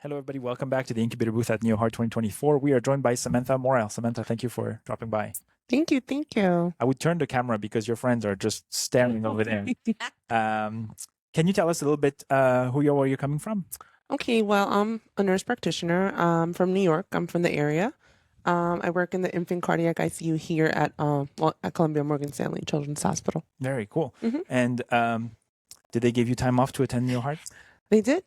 Hello, everybody. Welcome back to the Incubator booth at NeoHeart 2024. We are joined by Samantha Morel. Samantha, thank you for dropping by. Thank you. Thank you. I would turn the camera because your friends are just staring over there. Can you tell us a little bit who you are, where you're coming from? Okay, well, I'm a nurse practitioner from New York. I'm from the area. I work in the infant cardiac ICU here at Columbia Morgan Stanley Children's Hospital. Very cool. Mhm. And did they give you time off to attend NeoHeart? They did.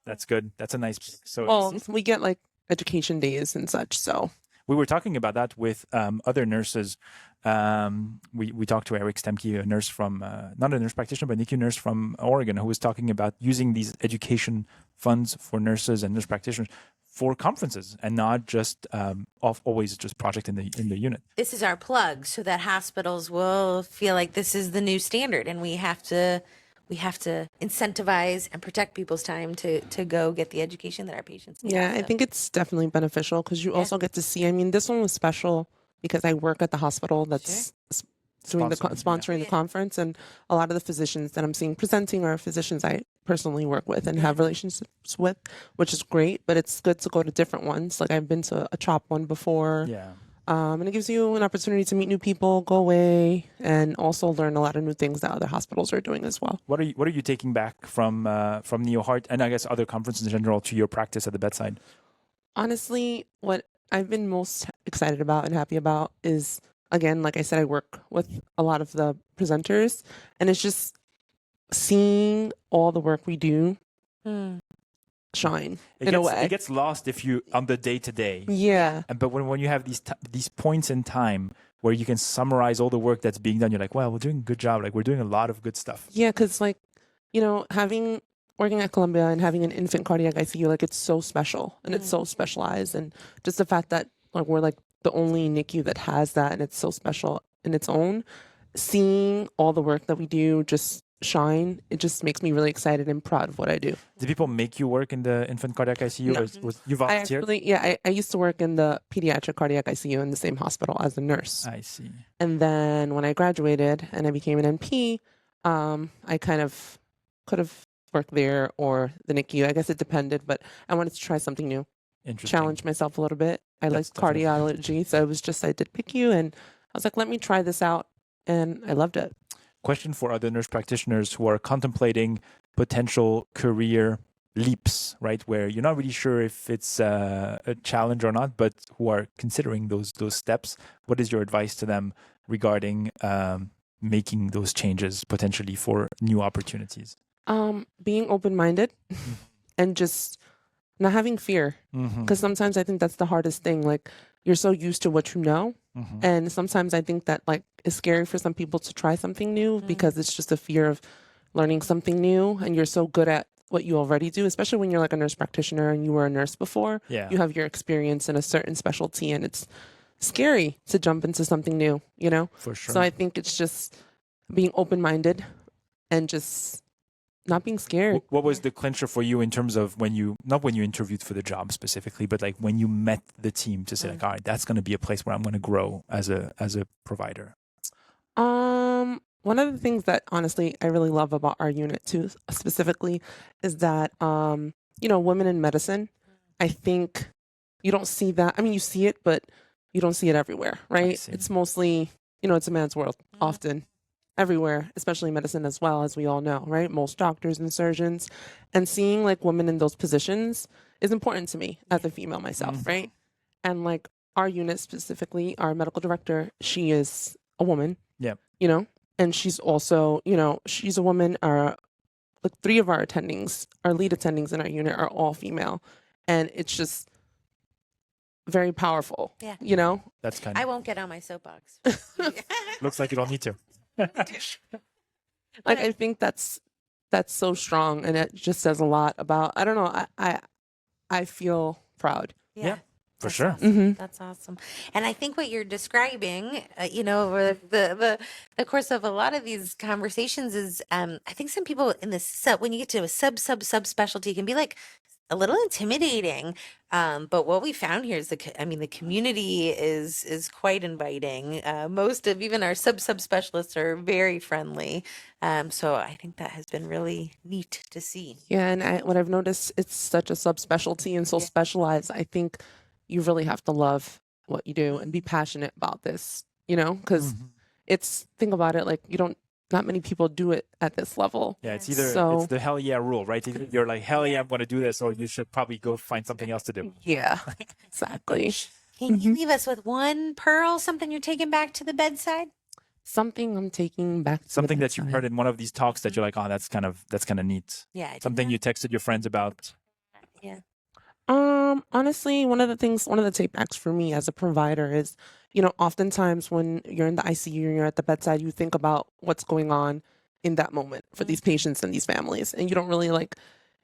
That's good. That's a nice pick. So Well, we get like education days and such. So we were talking about that with other nurses. We talked to Eric Stemke, a nurse from, not a nurse practitioner, but NICU nurse from Oregon, who was talking about using these education funds for nurses and nurse practitioners for conferences and not just always just project in the unit. This is our plug so that hospitals will feel like this is the new standard, and we have to incentivize and protect people's time to go get the education that our patients need. yeah, I think it's definitely beneficial because you also get to see. I mean, this one was special because I work at the hospital that's doing sponsoring the conference, and a lot of the physicians that I'm seeing presenting are physicians I personally work with and have relationships with, which is great. But it's good to go to different ones. Like I've been to a CHOP one before. Yeah. And it gives you an opportunity to meet new people, go away, and also learn a lot of new things that other hospitals are doing as well. What are you taking back from NeoHeart and I guess other conferences in general to your practice at the bedside? Honestly, what I've been most excited about and happy about is, again, like I said, I work with a lot of the presenters, and it's just seeing all the work we do shine in a way. It gets lost if you on the day to day. Yeah. But when you have these points in time where you can summarize all the work that's being done, you're like, well, we're doing a good job. Like we're doing a lot of good stuff. Yeah, because like, working at Columbia and having an infant cardiac ICU, like it's so special and it's so specialized, and just the fact that like we're like the only NICU that has that, and it's so special in its own. Seeing all the work that we do just shine, it just makes me really excited and proud of what I do. Did people make you work in the infant cardiac ICU? No. Or was you volunteered? I used to work in the pediatric cardiac ICU in the same hospital as a nurse. I see. And then when I graduated and I became an NP, I kind of could have worked there or the NICU. I guess it depended, but I wanted to try something new. Challenge myself a little bit. I liked cardiology, so I did PICU, and I was like, let me try this out, and I loved it. Question for other nurse practitioners who are contemplating potential career leaps, right? Where you're not really sure if it's a challenge or not, but who are considering those steps. What is your advice to them regarding making those changes potentially for new opportunities? Being open-minded and just not having fear. Because sometimes I think that's the hardest thing. Like you're so used to what you know. And sometimes I think that like it's scary for some people to try something new because it's just a fear of learning something new, and you're so good at what you already do, especially when you're like a nurse practitioner and you were a nurse before. Yeah. You have your experience in a certain specialty, and it's scary to jump into something new, For sure. So I think it's just being open-minded and just not being scared. What was the clincher for you in terms of not when you interviewed for the job specifically, but like when you met the team to say like, all right, that's going to be a place where I'm going to grow as a provider? One of the things that honestly I really love about our unit too, specifically, is that, women in medicine, I think you don't see that. I mean, you see it, but you don't see it everywhere, right? It's mostly, it's a man's world often. Everywhere, especially medicine as well, as we all know, right? Most doctors and surgeons, and seeing like women in those positions is important to me as a female myself, right? And like our unit specifically, our medical director, she is a woman. Yeah. And she's also, she's a woman. Like 3 of our attendings, our lead attendings in our unit are all female, and it's just very powerful. Yeah. That's I won't get on my soapbox. Looks like you don't need to. Like I think that's so strong, and it just says a lot about, I don't know, I feel proud. Yeah, for sure. Awesome. That's awesome. And I think what you're describing, over the course of a lot of these conversations is, I think some people in this when you get to a sub specialty, can be like a little intimidating. But what we found here is the community is quite inviting. Most of even our subspecialists are very friendly. So I think that has been really neat to see. Yeah, and what I've noticed, it's such a subspecialty and so specialized. I think you really have to love what you do and be passionate about this, because think about it, like not many people do it at this level. Yeah, it's it's the hell yeah rule, right? Either you're like, hell yeah, I'm going to do this, or you should probably go find something else to do. Yeah, exactly. Can you leave us with one pearl, something you're taking back to the bedside? Something I'm taking back to something the that you bedside. heard in one of these talks that you're like, oh, that's kind of neat. Yeah. Something you texted your friends about. Yeah. Honestly, one of the takebacks for me as a provider is, oftentimes when you're in the ICU and you're at the bedside, you think about what's going on in that moment for these patients and these families. And you don't really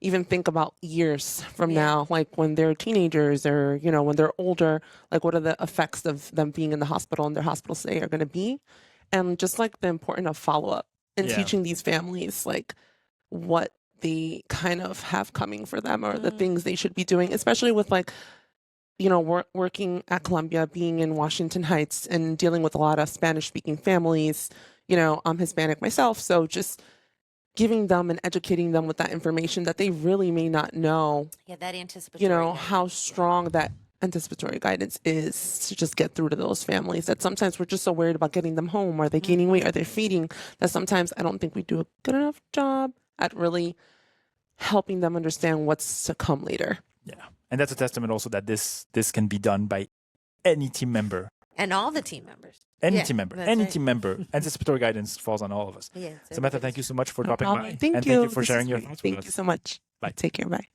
even think about years from now, like when they're teenagers or, when they're older, like what are the effects of them being in the hospital and their hospital stay are going to be. And just like the importance of follow-up and teaching these families, like what they kind of have coming for them or the things they should be doing, especially with working at Columbia, being in Washington Heights and dealing with a lot of Spanish speaking families. I'm Hispanic myself. So just giving them and educating them with that information that they really may not know. Yeah, that anticipatory. How strong that anticipatory guidance is to just get through to those families, that sometimes we're just so worried about getting them home. Are they gaining weight? Are they feeding? That sometimes I don't think we do a good enough job at really helping them understand what's to come later. Yeah. And that's a testament also that this can be done by any team member. And all the team members. Any team member. Anticipatory guidance falls on all of us. Yeah, Samantha, thank you so much for dropping by. Thank you. Thank you for sharing your thoughts with us. Thank you so much. Bye. Take care. Bye.